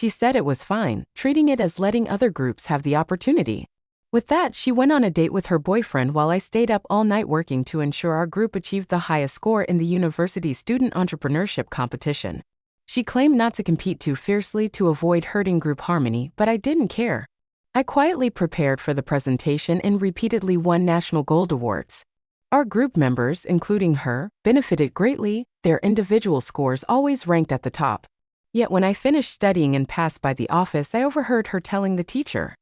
She said it was fine, treating it as letting other groups have the opportunity. With that, she went on a date with her boyfriend while I stayed up all night working to ensure our group achieved the highest score in the university student entrepreneurship competition. She claimed not to compete too fiercely to avoid hurting group harmony, but I didn't care. I quietly prepared for the presentation and repeatedly won national gold awards. Our group members, including her, benefited greatly, their individual scores always ranked at the top. Yet when I finished studying and passed by the office, I overheard her telling the teacher,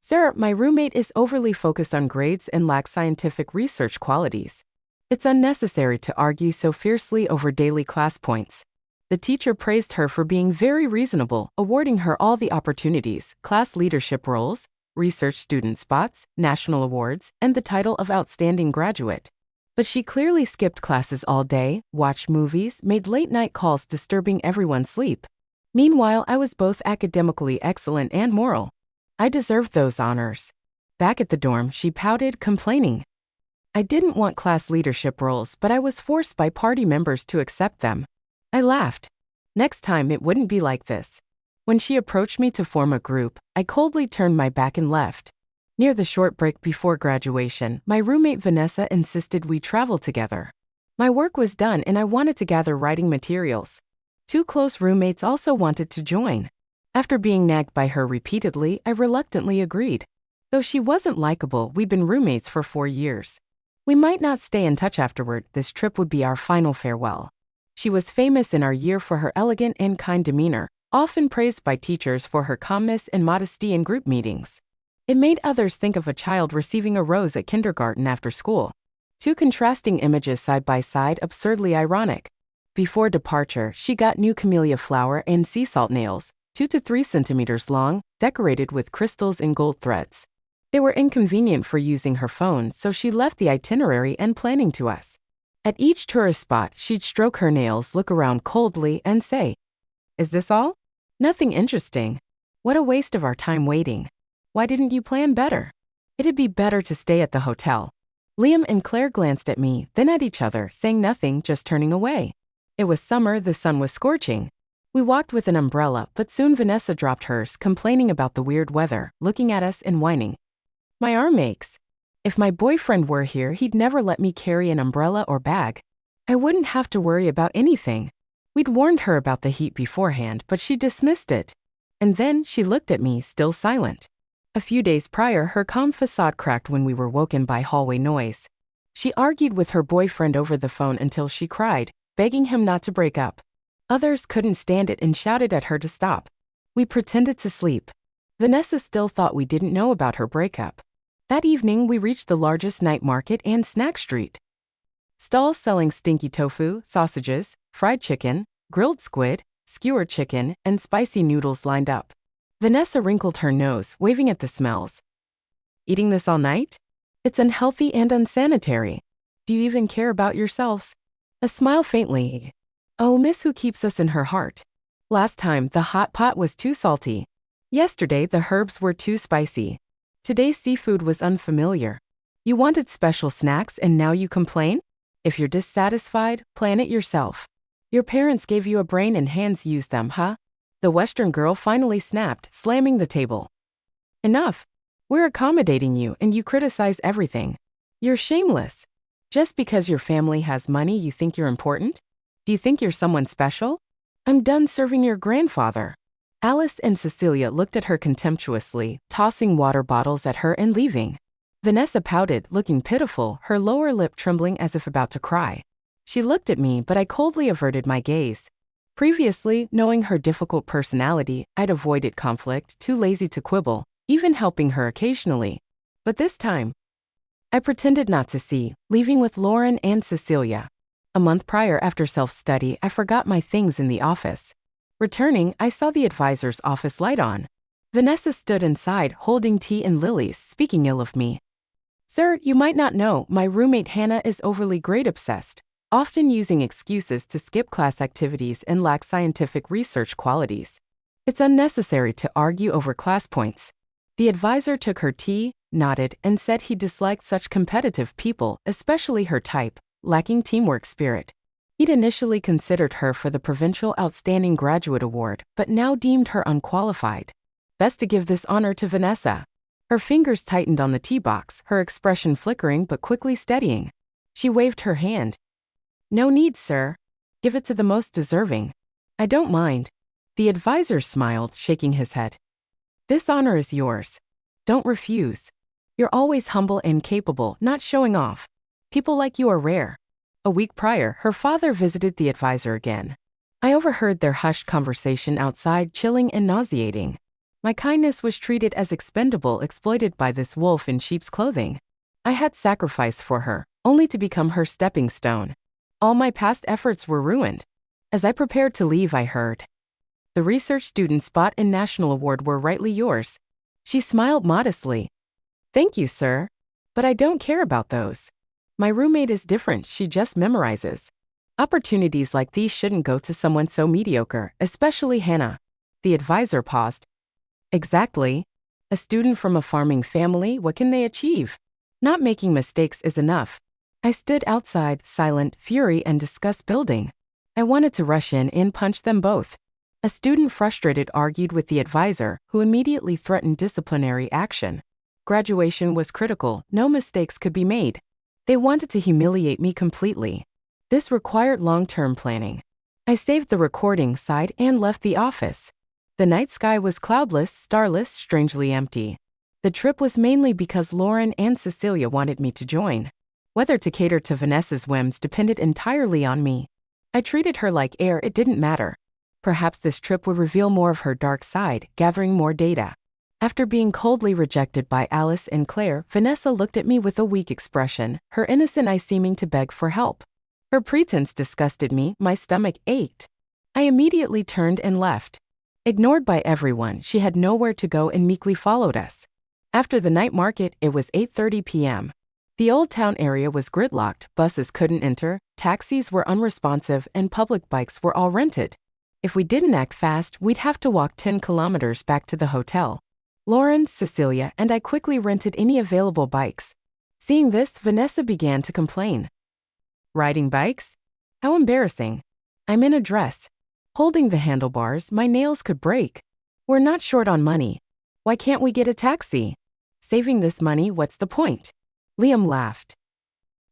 "Sir, my roommate is overly focused on grades and lacks scientific research qualities. It's unnecessary to argue so fiercely over daily class points." The teacher praised her for being very reasonable, awarding her all the opportunities, class leadership roles, research student spots, national awards, and the title of outstanding graduate. But she clearly skipped classes all day, watched movies, made late-night calls disturbing everyone's sleep. Meanwhile, I was both academically excellent and moral. I deserved those honors. Back at the dorm, she pouted, complaining, "I didn't want class leadership roles, but I was forced by party members to accept them." I laughed. Next time it wouldn't be like this. When she approached me to form a group, I coldly turned my back and left. Near the short break before graduation, my roommate Vanessa insisted we travel together. My work was done and I wanted to gather writing materials. Two close roommates also wanted to join. After being nagged by her repeatedly, I reluctantly agreed. Though she wasn't likable, we'd been roommates for 4 years. We might not stay in touch afterward, this trip would be our final farewell. She was famous in our year for her elegant and kind demeanor, often praised by teachers for her calmness and modesty in group meetings. It made others think of a child receiving a rose at kindergarten after school. Two contrasting images side by side, absurdly ironic. Before departure, she got new camellia flower and sea salt nails, 2 to 3 centimeters long, decorated with crystals and gold threads. They were inconvenient for using her phone, so she left the itinerary and planning to us. At each tourist spot, she'd stroke her nails, look around coldly, and say, "Is this all? Nothing interesting. What a waste of our time waiting. Why didn't you plan better? It'd be better to stay at the hotel." Liam and Claire glanced at me, then at each other, saying nothing, just turning away. It was summer, the sun was scorching. We walked with an umbrella, but soon Vanessa dropped hers, complaining about the weird weather, looking at us and whining, "My arm aches. If my boyfriend were here, he'd never let me carry an umbrella or bag. I wouldn't have to worry about anything." We'd warned her about the heat beforehand, but she dismissed it. And then she looked at me, still silent. A few days prior, her calm facade cracked when we were woken by hallway noise. She argued with her boyfriend over the phone until she cried, begging him not to break up. Others couldn't stand it and shouted at her to stop. We pretended to sleep. Vanessa still thought we didn't know about her breakup. That evening, we reached the largest night market and snack street. Stalls selling stinky tofu, sausages, fried chicken, grilled squid, skewered chicken, and spicy noodles lined up. Vanessa wrinkled her nose, waving at the smells. "Eating this all night? It's unhealthy and unsanitary. Do you even care about yourselves?" A smile faintly. "Oh, Miss Who keeps us in her heart. Last time, the hot pot was too salty. Yesterday, the herbs were too spicy. Today's seafood was unfamiliar. You wanted special snacks and now you complain? If you're dissatisfied, plan it yourself. Your parents gave you a brain and hands, use them, huh?" The Western girl finally snapped, slamming the table. "Enough. We're accommodating you and you criticize everything. You're shameless. Just because your family has money, you think you're important? Do you think you're someone special? I'm done serving your grandfather." Alice and Cecilia looked at her contemptuously, tossing water bottles at her and leaving. Vanessa pouted, looking pitiful, her lower lip trembling as if about to cry. She looked at me, but I coldly averted my gaze. Previously, knowing her difficult personality, I'd avoided conflict, too lazy to quibble, even helping her occasionally. But this time, I pretended not to see, leaving with Lauren and Cecilia. A month prior, after self-study, I forgot my things in the office. Returning, I saw the advisor's office light on. Vanessa stood inside, holding tea and lilies, speaking ill of me. "Sir, you might not know, my roommate Hannah is overly grade-obsessed, often using excuses to skip class activities and lacks scientific research qualities. It's unnecessary to argue over class points." The advisor took her tea, nodded, and said he disliked such competitive people, especially her type, lacking teamwork spirit. He'd initially considered her for the Provincial Outstanding Graduate Award, but now deemed her unqualified. Best to give this honor to Vanessa. Her fingers tightened on the tee box, her expression flickering but quickly steadying. She waved her hand. No need, sir. Give it to the most deserving. I don't mind. The advisor smiled, shaking his head. This honor is yours. Don't refuse. You're always humble and capable, not showing off. People like you are rare. A week prior, her father visited the advisor again. I overheard their hushed conversation outside, chilling and nauseating. My kindness was treated as expendable, exploited by this wolf in sheep's clothing. I had sacrificed for her, only to become her stepping stone. All my past efforts were ruined. As I prepared to leave, I heard, the research student spot and national award were rightly yours. She smiled modestly. Thank you, sir. But I don't care about those. My roommate is different, she just memorizes. Opportunities like these shouldn't go to someone so mediocre, especially Hannah. The advisor paused. Exactly. A student from a farming family, what can they achieve? Not making mistakes is enough. I stood outside, silent, fury and disgust building. I wanted to rush in and punch them both. A student frustrated argued with the advisor, who immediately threatened disciplinary action. Graduation was critical, no mistakes could be made. They wanted to humiliate me completely. This required long-term planning. I saved the recording side and left the office. The night sky was cloudless, starless, strangely empty. The trip was mainly because Lauren and Cecilia wanted me to join. Whether to cater to Vanessa's whims depended entirely on me. I treated her like air, it didn't matter. Perhaps this trip would reveal more of her dark side, gathering more data. After being coldly rejected by Alice and Claire, Vanessa looked at me with a weak expression, her innocent eyes seeming to beg for help. Her pretense disgusted me, my stomach ached. I immediately turned and left. Ignored by everyone, she had nowhere to go and meekly followed us. After the night market, it was 8:30 p.m. The Old Town area was gridlocked, buses couldn't enter, taxis were unresponsive, and public bikes were all rented. If we didn't act fast, we'd have to walk 10 kilometers back to the hotel. Lauren, Cecilia, and I quickly rented any available bikes. Seeing this, Vanessa began to complain. Riding bikes? How embarrassing. I'm in a dress. Holding the handlebars, my nails could break. We're not short on money. Why can't we get a taxi? Saving this money, what's the point? Liam laughed.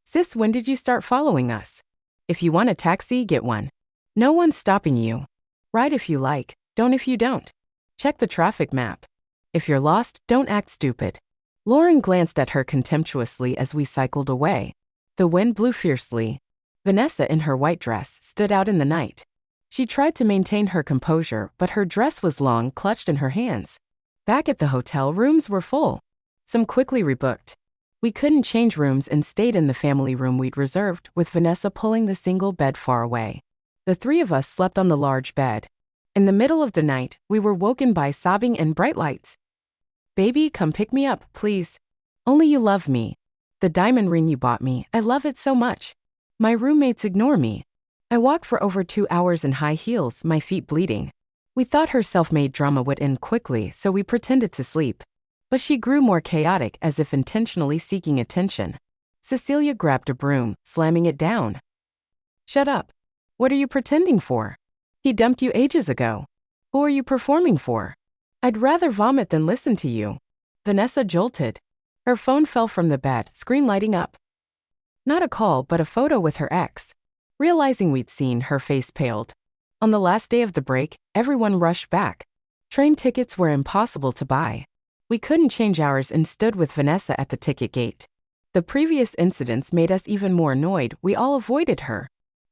Sis, when did you start following us? If you want a taxi, get one. No one's stopping you. Ride if you like, don't if you don't. Check the traffic map. If you're lost, don't act stupid. Lauren glanced at her contemptuously as we cycled away. The wind blew fiercely. Vanessa, in her white dress, stood out in the night. She tried to maintain her composure, but her dress was long, clutched in her hands. Back at the hotel, rooms were full. Some quickly rebooked. We couldn't change rooms and stayed in the family room we'd reserved, with Vanessa pulling the single bed far away. The three of us slept on the large bed. In the middle of the night, we were woken by sobbing and bright lights. Baby, come pick me up, please. Only you love me. The diamond ring you bought me, I love it so much. My roommates ignore me. I walked for over 2 hours in high heels, my feet bleeding. We thought her self-made drama would end quickly, so we pretended to sleep. But she grew more chaotic, as if intentionally seeking attention. Cecilia grabbed a broom, slamming it down. Shut up. What are you pretending for? He dumped you ages ago. Who are you performing for? I'd rather vomit than listen to you. Vanessa jolted. Her phone fell from the bed, screen lighting up. Not a call, but a photo with her ex. Realizing we'd seen, her face paled. On the last day of the break, everyone rushed back. Train tickets were impossible to buy. We couldn't change ours and stood with Vanessa at the ticket gate. The previous incidents made us even more annoyed, we all avoided her.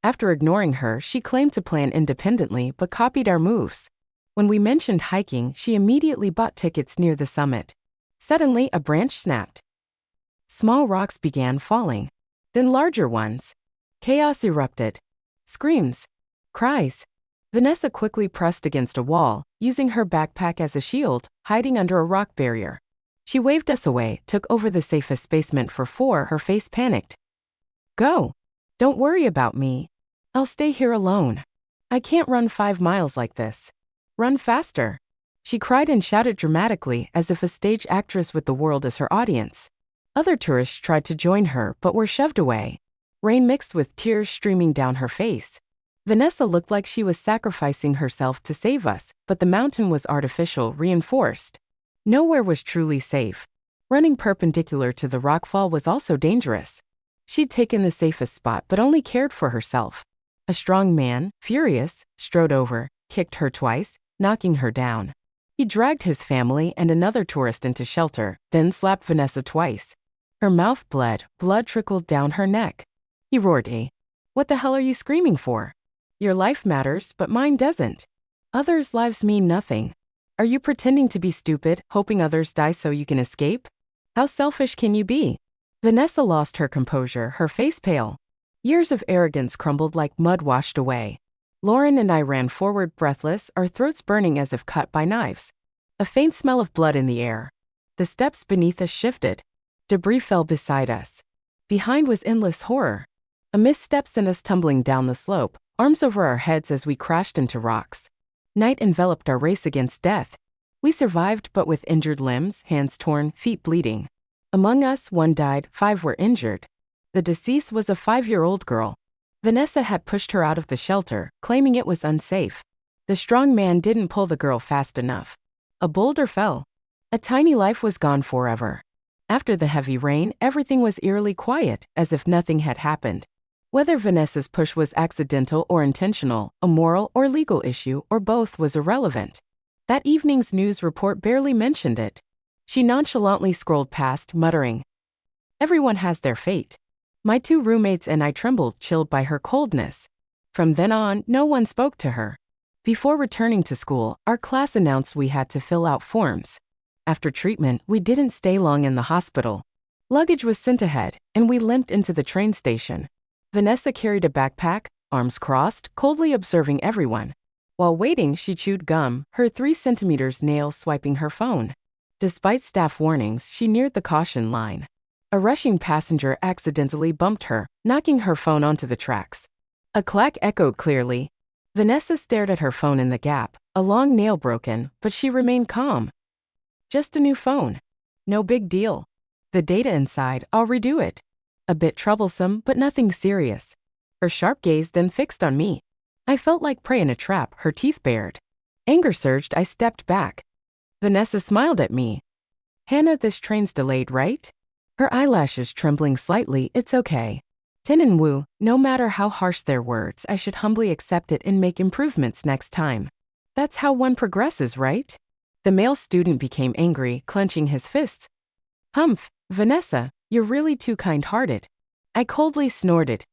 After ignoring her, she claimed to plan independently but copied our moves. When we mentioned hiking, she immediately bought tickets near the summit. Suddenly, a branch snapped. Small rocks began falling. Then larger ones. Chaos erupted. Screams. Cries. Vanessa quickly pressed against a wall, using her backpack as a shield, hiding under a rock barrier. She waved us away, took over the safest space meant for 4, her face panicked. Go. Don't worry about me. I'll stay here alone. I can't run 5 miles like this. Run faster. She cried and shouted dramatically, as if a stage actress with the world as her audience. Other tourists tried to join her but were shoved away. rain mixed with tears streaming down her face. Vanessa looked like she was sacrificing herself to save us, but the mountain was artificial, reinforced. Nowhere was truly safe. Running perpendicular to the rockfall was also dangerous. She'd taken the safest spot but only cared for herself. A strong man, furious, strode over, kicked her twice, knocking her down. He dragged his family and another tourist into shelter, then slapped Vanessa twice. Her mouth bled, blood trickled down her neck. He roared, "What the hell are you screaming for? Your life matters, but mine doesn't. Others' lives mean nothing. Are you pretending to be stupid, hoping others die so you can escape? How selfish can you be?" Vanessa lost her composure, her face pale. Years of arrogance crumbled like mud washed away. Lauren and I ran forward breathless, our throats burning as if cut by knives. A faint smell of blood in the air. The steps beneath us shifted. Debris fell beside us. Behind was endless horror. A misstep sent us tumbling down the slope, arms over our heads as we crashed into rocks. Night enveloped our race against death. We survived, but with injured limbs, hands torn, feet bleeding. Among us, 1 died, 5 were injured. The deceased was a 5-year-old girl. Vanessa had pushed her out of the shelter, claiming it was unsafe. The strong man didn't pull the girl fast enough. A boulder fell. A tiny life was gone forever. After the heavy rain, everything was eerily quiet, as if nothing had happened. Whether Vanessa's push was accidental or intentional, a moral or legal issue, or both was irrelevant. That evening's news report barely mentioned it. She nonchalantly scrolled past, muttering, "Everyone has their fate." My 2 roommates and I trembled, chilled by her coldness. From then on, no one spoke to her. Before returning to school, our class announced we had to fill out forms. After treatment, we didn't stay long in the hospital. Luggage was sent ahead, and we limped into the train station. Vanessa carried a backpack, arms crossed, coldly observing everyone. While waiting, she chewed gum, her 3-centimeter nails swiping her phone. Despite staff warnings, she neared the caution line. A rushing passenger accidentally bumped her, knocking her phone onto the tracks. A clack echoed clearly. Vanessa stared at her phone in the gap, a long nail broken, but she remained calm. "Just a new phone. No big deal. The data inside, I'll redo it." A bit troublesome, but nothing serious. Her sharp gaze then fixed on me. I felt like prey in a trap, her teeth bared. Anger surged, I stepped back. Vanessa smiled at me. "Hannah, this train's delayed, right?" Her eyelashes trembling slightly, "It's okay. Tin and Wu, no matter how harsh their words, I should humbly accept it and make improvements next time. That's how one progresses, right?" The male student became angry, clenching his fists. "Humph, Vanessa, you're really too kind-hearted." I coldly snorted.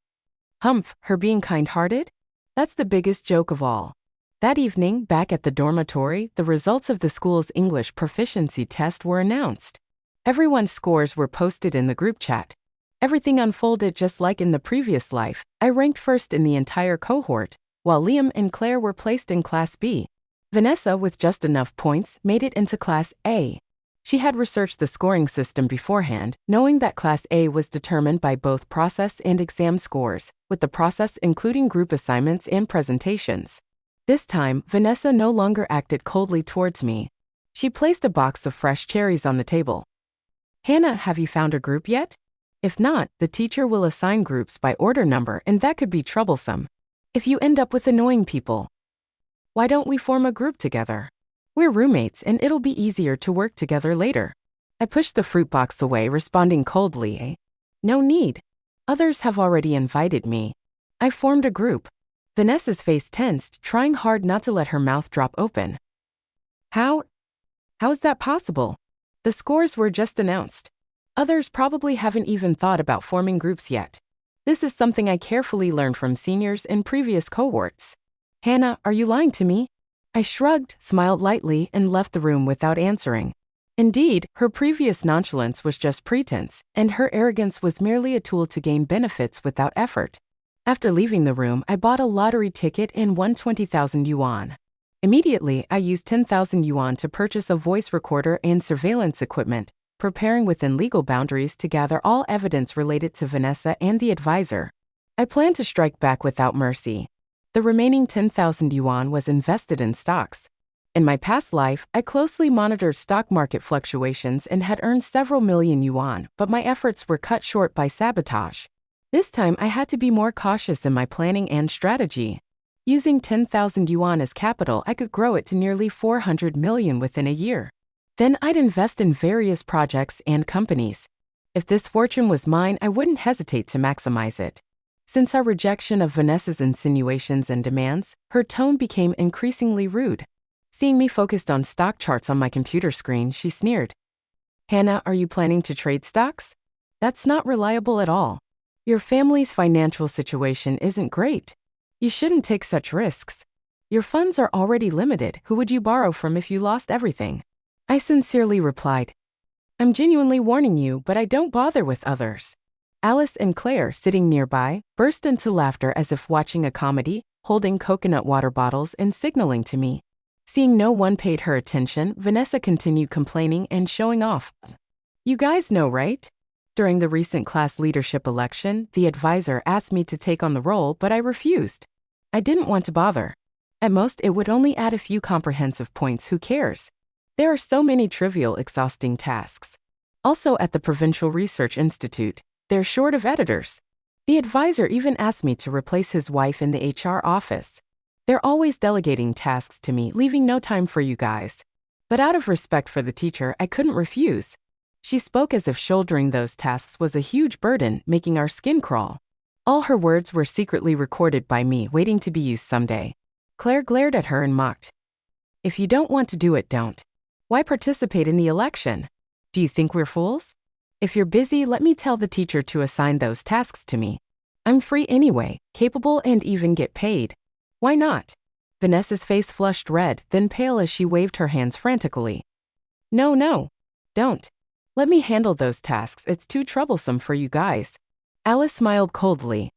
Humph, her being kind-hearted? That's the biggest joke of all. That evening, back at the dormitory, the results of the school's English proficiency test were announced. Everyone's scores were posted in the group chat. Everything unfolded just like in the previous life. I ranked first in the entire cohort, while Liam and Claire were placed in Class B. Vanessa, with just enough points, made it into Class A. She had researched the scoring system beforehand, knowing that Class A was determined by both process and exam scores, with the process including group assignments and presentations. This time, Vanessa no longer acted coldly towards me. She placed a box of fresh cherries on the table. "Hannah, have you found a group yet? If not, the teacher will assign groups by order number, and that could be troublesome. If you end up with annoying people, why don't we form a group together? We're roommates, and it'll be easier to work together later." I pushed the fruit box away, responding coldly, "No need. Others have already invited me." I formed a group. Vanessa's face tensed, trying hard not to let her mouth drop open. How is that possible? The scores were just announced. Others probably haven't even thought about forming groups yet. This is something I carefully learned from seniors in previous cohorts. "Hannah, are you lying to me?" I shrugged, smiled lightly, and left the room without answering. Indeed, her previous nonchalance was just pretense, and her arrogance was merely a tool to gain benefits without effort. After leaving the room, I bought a lottery ticket and won 20,000 yuan. Immediately, I used 10,000 yuan to purchase a voice recorder and surveillance equipment, preparing within legal boundaries to gather all evidence related to Vanessa and the advisor. I planned to strike back without mercy. The remaining 10,000 yuan was invested in stocks. In my past life, I closely monitored stock market fluctuations and had earned several million yuan, but my efforts were cut short by sabotage. This time I had to be more cautious in my planning and strategy. Using 10,000 yuan as capital, I could grow it to nearly 400 million within a year. Then I'd invest in various projects and companies. If this fortune was mine, I wouldn't hesitate to maximize it. Since our rejection of Vanessa's insinuations and demands, her tone became increasingly rude. Seeing me focused on stock charts on my computer screen, she sneered. Hannah, are you planning to trade stocks? That's not reliable at all. Your family's financial situation isn't great. You shouldn't take such risks. Your funds are already limited. Who would you borrow from if you lost everything? I sincerely replied. I'm genuinely warning you, but I don't bother with others. Alice and Claire, sitting nearby, burst into laughter as if watching a comedy, holding coconut water bottles and signaling to me. Seeing no one paid her attention, Vanessa continued complaining and showing off. You guys know, right? During the recent class leadership election, the advisor asked me to take on the role, but I refused. I didn't want to bother. At most, it would only add a few comprehensive points. Who cares? There are so many trivial, exhausting tasks. Also, at the Provincial Research Institute, they're short of editors. The advisor even asked me to replace his wife in the HR office. They're always delegating tasks to me, leaving no time for you guys. But out of respect for the teacher, I couldn't refuse. She spoke as if shouldering those tasks was a huge burden, making our skin crawl. All her words were secretly recorded by me, waiting to be used someday. Claire glared at her and mocked. If you don't want to do it, don't. Why participate in the election? Do you think we're fools? If you're busy, let me tell the teacher to assign those tasks to me. I'm free anyway, capable and even get paid. Why not? Vanessa's face flushed red, then pale as she waved her hands frantically. No, don't. Let me handle those tasks, it's too troublesome for you guys. Alice smiled coldly.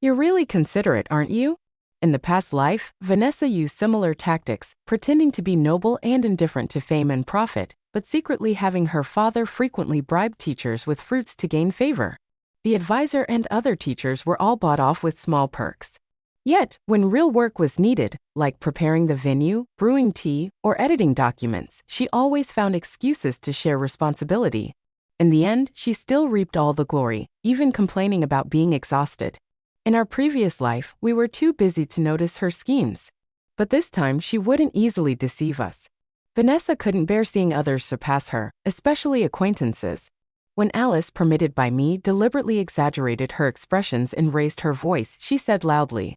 You're really considerate, aren't you? In the past life, Vanessa used similar tactics, pretending to be noble and indifferent to fame and profit, but secretly having her father frequently bribe teachers with fruits to gain favor. The advisor and other teachers were all bought off with small perks. Yet, when real work was needed, like preparing the venue, brewing tea, or editing documents, she always found excuses to share responsibility. In the end, she still reaped all the glory, even complaining about being exhausted. In our previous life, we were too busy to notice her schemes. But this time, she wouldn't easily deceive us. Vanessa couldn't bear seeing others surpass her, especially acquaintances. When Alice, permitted by me, deliberately exaggerated her expressions and raised her voice, she said loudly,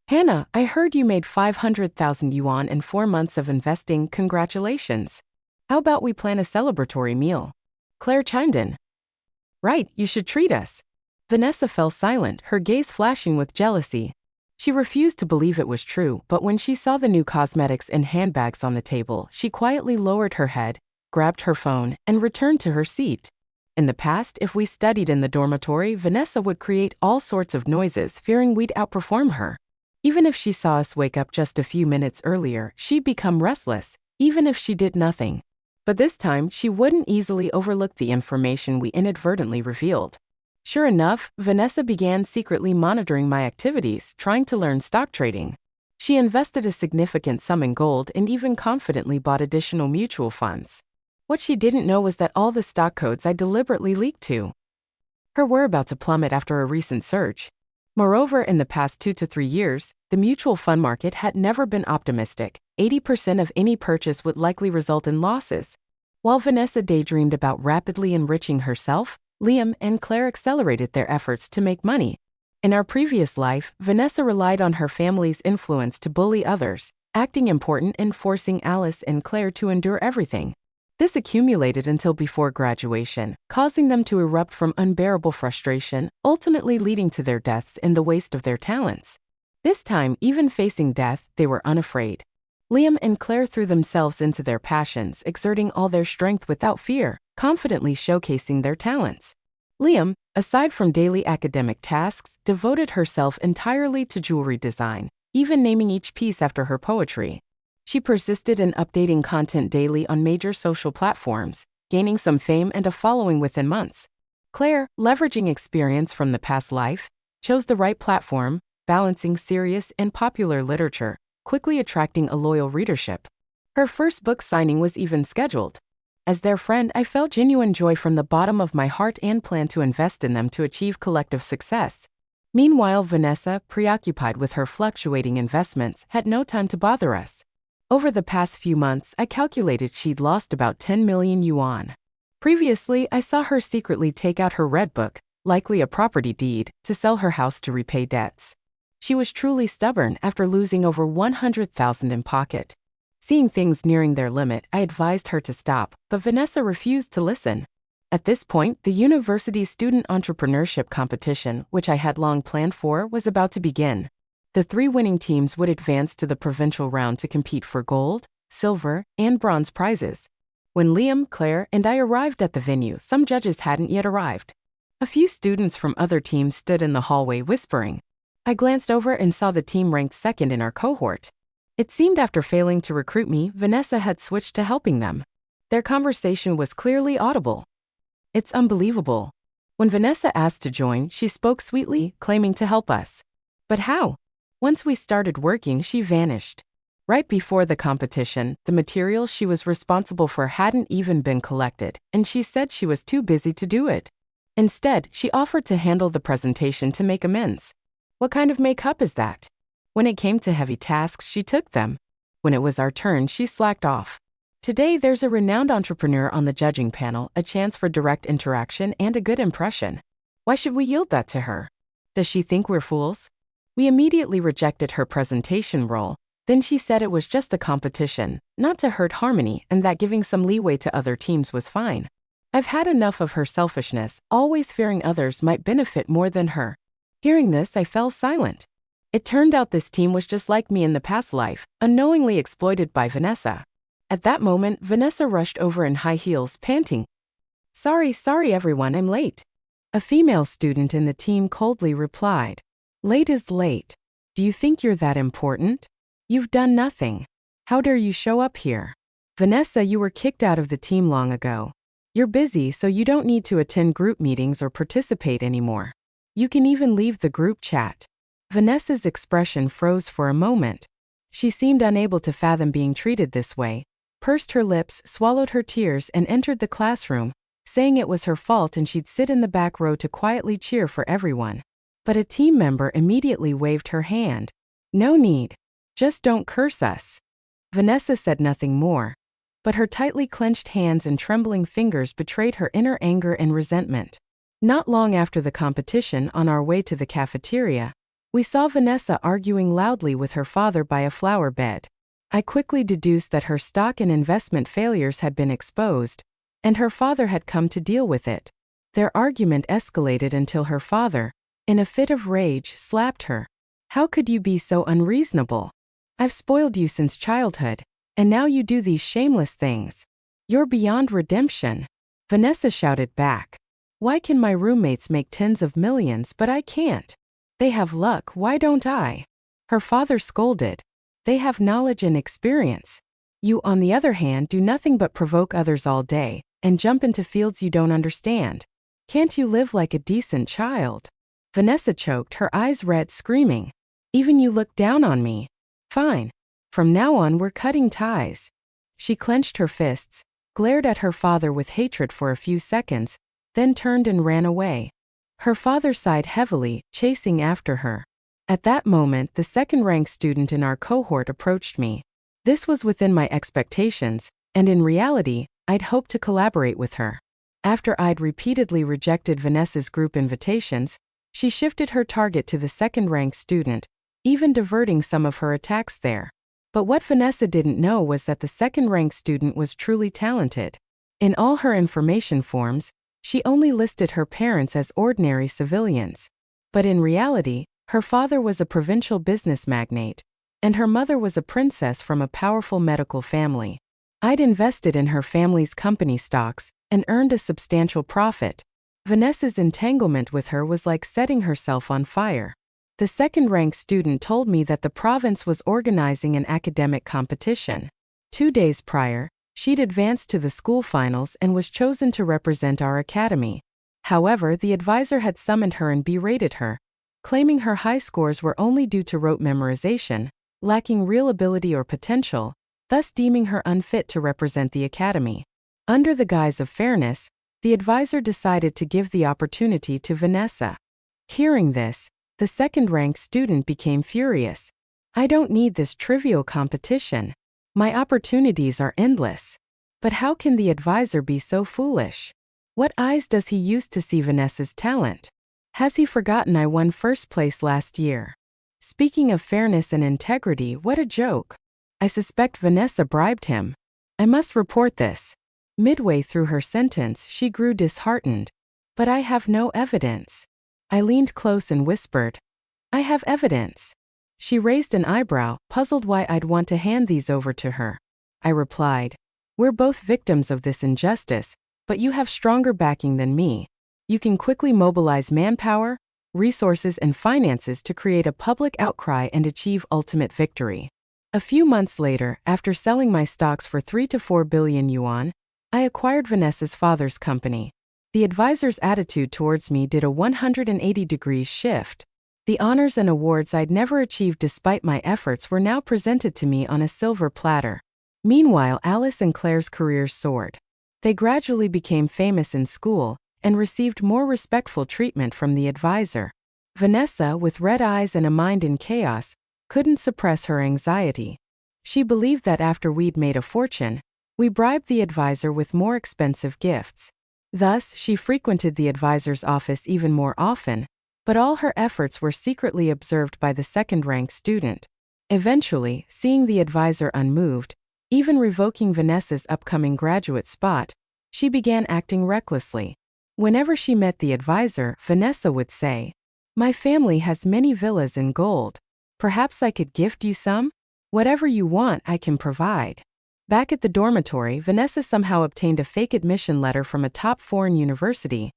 Hannah, I heard you made 500,000 yuan in 4 months of investing. Congratulations. How about we plan a celebratory meal? Claire chimed in. Right, you should treat us. Vanessa fell silent, her gaze flashing with jealousy. She refused to believe it was true, but when she saw the new cosmetics and handbags on the table, she quietly lowered her head, grabbed her phone, and returned to her seat. In the past, if we studied in the dormitory, Vanessa would create all sorts of noises, fearing we'd outperform her. Even if she saw us wake up just a few minutes earlier, she'd become restless, even if she did nothing. But this time, she wouldn't easily overlook the information we inadvertently revealed. Sure enough, Vanessa began secretly monitoring my activities, trying to learn stock trading. She invested a significant sum in gold and even confidently bought additional mutual funds. What she didn't know was that all the stock codes I deliberately leaked to her were about to plummet after a recent surge. Moreover, in the past 2 to 3 years, the mutual fund market had never been optimistic. 80% of any purchase would likely result in losses. While Vanessa daydreamed about rapidly enriching herself, Liam and Claire accelerated their efforts to make money. In our previous life, Vanessa relied on her family's influence to bully others, acting important and forcing Alice and Claire to endure everything. This accumulated until before graduation, causing them to erupt from unbearable frustration, ultimately leading to their deaths and the waste of their talents. This time, even facing death, they were unafraid. Liam and Claire threw themselves into their passions, exerting all their strength without fear, confidently showcasing their talents. Liam, aside from daily academic tasks, devoted herself entirely to jewelry design, even naming each piece after her poetry. She persisted in updating content daily on major social platforms, gaining some fame and a following within months. Claire, leveraging experience from the past life, chose the right platform, balancing serious and popular literature, quickly attracting a loyal readership. Her first book signing was even scheduled. As their friend, I felt genuine joy from the bottom of my heart and planned to invest in them to achieve collective success. Meanwhile, Vanessa, preoccupied with her fluctuating investments, had no time to bother us. Over the past few months, I calculated she'd lost about 10 million yuan. Previously, I saw her secretly take out her red book, likely a property deed, to sell her house to repay debts. She was truly stubborn after losing over 100,000 in pocket. Seeing things nearing their limit, I advised her to stop, but Vanessa refused to listen. At this point, the university student entrepreneurship competition, which I had long planned for, was about to begin. The 3 winning teams would advance to the provincial round to compete for gold, silver, and bronze prizes. When Liam, Claire, and I arrived at the venue, some judges hadn't yet arrived. A few students from other teams stood in the hallway whispering. I glanced over and saw the team ranked second in our cohort. It seemed after failing to recruit me, Vanessa had switched to helping them. Their conversation was clearly audible. It's unbelievable. When Vanessa asked to join, she spoke sweetly, claiming to help us. But how? Once we started working, she vanished. Right before the competition, the materials she was responsible for hadn't even been collected, and she said she was too busy to do it. Instead, she offered to handle the presentation to make amends. What kind of makeup is that? When it came to heavy tasks, she took them. When it was our turn, she slacked off. Today, there's a renowned entrepreneur on the judging panel, a chance for direct interaction and a good impression. Why should we yield that to her? Does she think we're fools? We immediately rejected her presentation role. Then she said it was just a competition, not to hurt harmony, and that giving some leeway to other teams was fine. I've had enough of her selfishness, always fearing others might benefit more than her. Hearing this, I fell silent. It turned out this team was just like me in the past life, unknowingly exploited by Vanessa. At that moment, Vanessa rushed over in high heels, panting. Sorry everyone, I'm late. A female student in the team coldly replied. Late is late. Do you think you're that important? You've done nothing. How dare you show up here? Vanessa, you were kicked out of the team long ago. You're busy, so you don't need to attend group meetings or participate anymore. You can even leave the group chat. Vanessa's expression froze for a moment. She seemed unable to fathom being treated this way, pursed her lips, swallowed her tears, and entered the classroom, saying it was her fault and she'd sit in the back row to quietly cheer for everyone. But a team member immediately waved her hand. No need. Just don't curse us. Vanessa said nothing more, but her tightly clenched hands and trembling fingers betrayed her inner anger and resentment. Not long after the competition, on our way to the cafeteria, we saw Vanessa arguing loudly with her father by a flower bed. I quickly deduced that her stock and investment failures had been exposed, and her father had come to deal with it. Their argument escalated until her father, in a fit of rage, slapped her. How could you be so unreasonable? I've spoiled you since childhood, and now you do these shameless things. You're beyond redemption. Vanessa shouted back. Why can my roommates make tens of millions but I can't? They have luck, why don't I? Her father scolded. They have knowledge and experience. You, on the other hand, do nothing but provoke others all day, and jump into fields you don't understand. Can't you live like a decent child? Vanessa choked, her eyes red, screaming. Even you look down on me. Fine. From now on we're cutting ties. She clenched her fists, glared at her father with hatred for a few seconds, then turned and ran away. Her father sighed heavily, chasing after her. At that moment, the second-ranked student in our cohort approached me. This was within my expectations, and in reality, I'd hoped to collaborate with her. After I'd repeatedly rejected Vanessa's group invitations, she shifted her target to the second-ranked student, even diverting some of her attacks there. But what Vanessa didn't know was that the second-ranked student was truly talented. In all her information forms, she only listed her parents as ordinary civilians. But in reality, her father was a provincial business magnate, and her mother was a princess from a powerful medical family. I'd invested in her family's company stocks and earned a substantial profit. Vanessa's entanglement with her was like setting herself on fire. The second-ranked student told me that the province was organizing an academic competition. 2 days prior, she'd advanced to the school finals and was chosen to represent our academy. However, the advisor had summoned her and berated her, claiming her high scores were only due to rote memorization, lacking real ability or potential, thus deeming her unfit to represent the academy. Under the guise of fairness, the advisor decided to give the opportunity to Vanessa. Hearing this, the second-ranked student became furious. I don't need this trivial competition. My opportunities are endless. But how can the advisor be so foolish? What eyes does he use to see Vanessa's talent? Has he forgotten I won first place last year? Speaking of fairness and integrity, what a joke. I suspect Vanessa bribed him. I must report this. Midway through her sentence, she grew disheartened. But I have no evidence. I leaned close and whispered, I have evidence. She raised an eyebrow, puzzled why I'd want to hand these over to her. I replied, we're both victims of this injustice, but you have stronger backing than me. You can quickly mobilize manpower, resources, and finances to create a public outcry and achieve ultimate victory. A few months later, after selling my stocks for 3 to 4 billion yuan, I acquired Vanessa's father's company. The advisor's attitude towards me did a 180-degree shift. The honors and awards I'd never achieved despite my efforts were now presented to me on a silver platter. Meanwhile, Alice and Claire's careers soared. They gradually became famous in school and received more respectful treatment from the advisor. Vanessa, with red eyes and a mind in chaos, couldn't suppress her anxiety. She believed that after we'd made a fortune, we bribed the advisor with more expensive gifts. Thus, she frequented the advisor's office even more often, but all her efforts were secretly observed by the second-ranked student. Eventually, seeing the advisor unmoved, even revoking Vanessa's upcoming graduate spot, she began acting recklessly. Whenever she met the advisor, Vanessa would say, my family has many villas in gold. Perhaps I could gift you some? Whatever you want, I can provide. Back at the dormitory, Vanessa somehow obtained a fake admission letter from a top foreign university,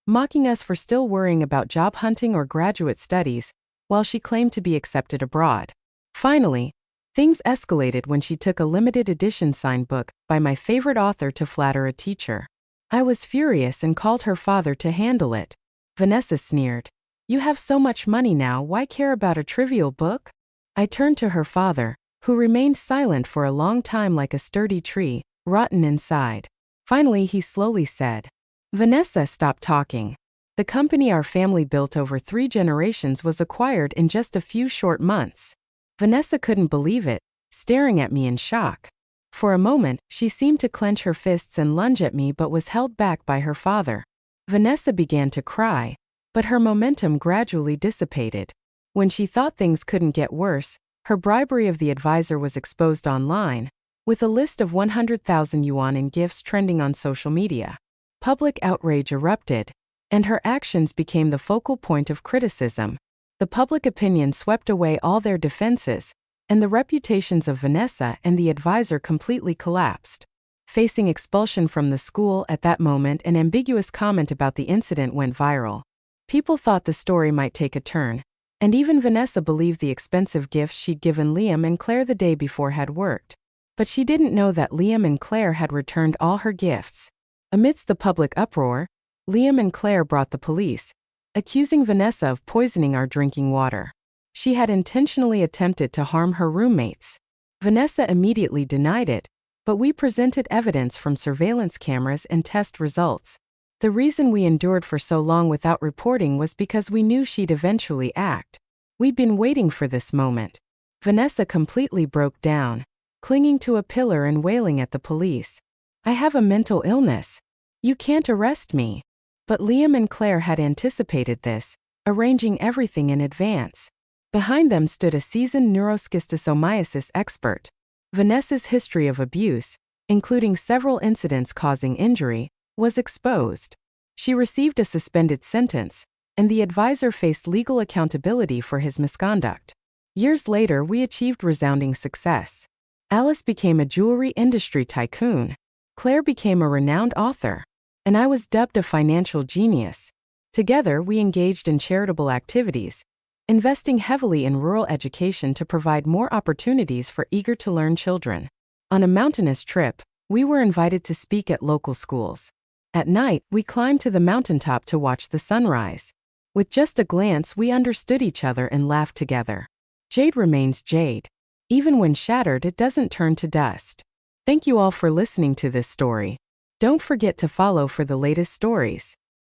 mocking us for still worrying about job hunting or graduate studies, while she claimed to be accepted abroad. Finally, things escalated when she took a limited edition signed book by my favorite author to flatter a teacher. I was furious and called her father to handle it. Vanessa sneered, you have so much money now, why care about a trivial book? I turned to her father, who remained silent for a long time like a sturdy tree, rotten inside. Finally, he slowly said, Vanessa, stop talking. The company our family built over 3 generations was acquired in just a few short months. Vanessa couldn't believe it, staring at me in shock. For a moment, she seemed to clench her fists and lunge at me but was held back by her father. Vanessa began to cry, but her momentum gradually dissipated. When she thought things couldn't get worse, her bribery of the advisor was exposed online, with a list of 100,000 yuan in gifts trending on social media. Public outrage erupted, and her actions became the focal point of criticism. The public opinion swept away all their defenses, and the reputations of Vanessa and the advisor completely collapsed. Facing expulsion from the school at that moment, an ambiguous comment about the incident went viral. People thought the story might take a turn, and even Vanessa believed the expensive gifts she'd given Liam and Claire the day before had worked. But she didn't know that Liam and Claire had returned all her gifts. Amidst the public uproar, Liam and Claire brought the police, accusing Vanessa of poisoning our drinking water. She had intentionally attempted to harm her roommates. Vanessa immediately denied it, but we presented evidence from surveillance cameras and test results. The reason we endured for so long without reporting was because we knew she'd eventually act. We'd been waiting for this moment. Vanessa completely broke down, clinging to a pillar and wailing at the police. I have a mental illness. You can't arrest me. But Liam and Claire had anticipated this, arranging everything in advance. Behind them stood a seasoned neuroschistosomiasis expert. Vanessa's history of abuse, including several incidents causing injury, was exposed. She received a suspended sentence, and the advisor faced legal accountability for his misconduct. Years later, we achieved resounding success. Alice became a jewelry industry tycoon. Claire became a renowned author, and I was dubbed a financial genius. Together, we engaged in charitable activities, investing heavily in rural education to provide more opportunities for eager-to-learn children. On a mountainous trip, we were invited to speak at local schools. At night, we climbed to the mountaintop to watch the sunrise. With just a glance, we understood each other and laughed together. Jade remains jade. Even when shattered, it doesn't turn to dust. Thank you all for listening to this story. Don't forget to follow for the latest stories.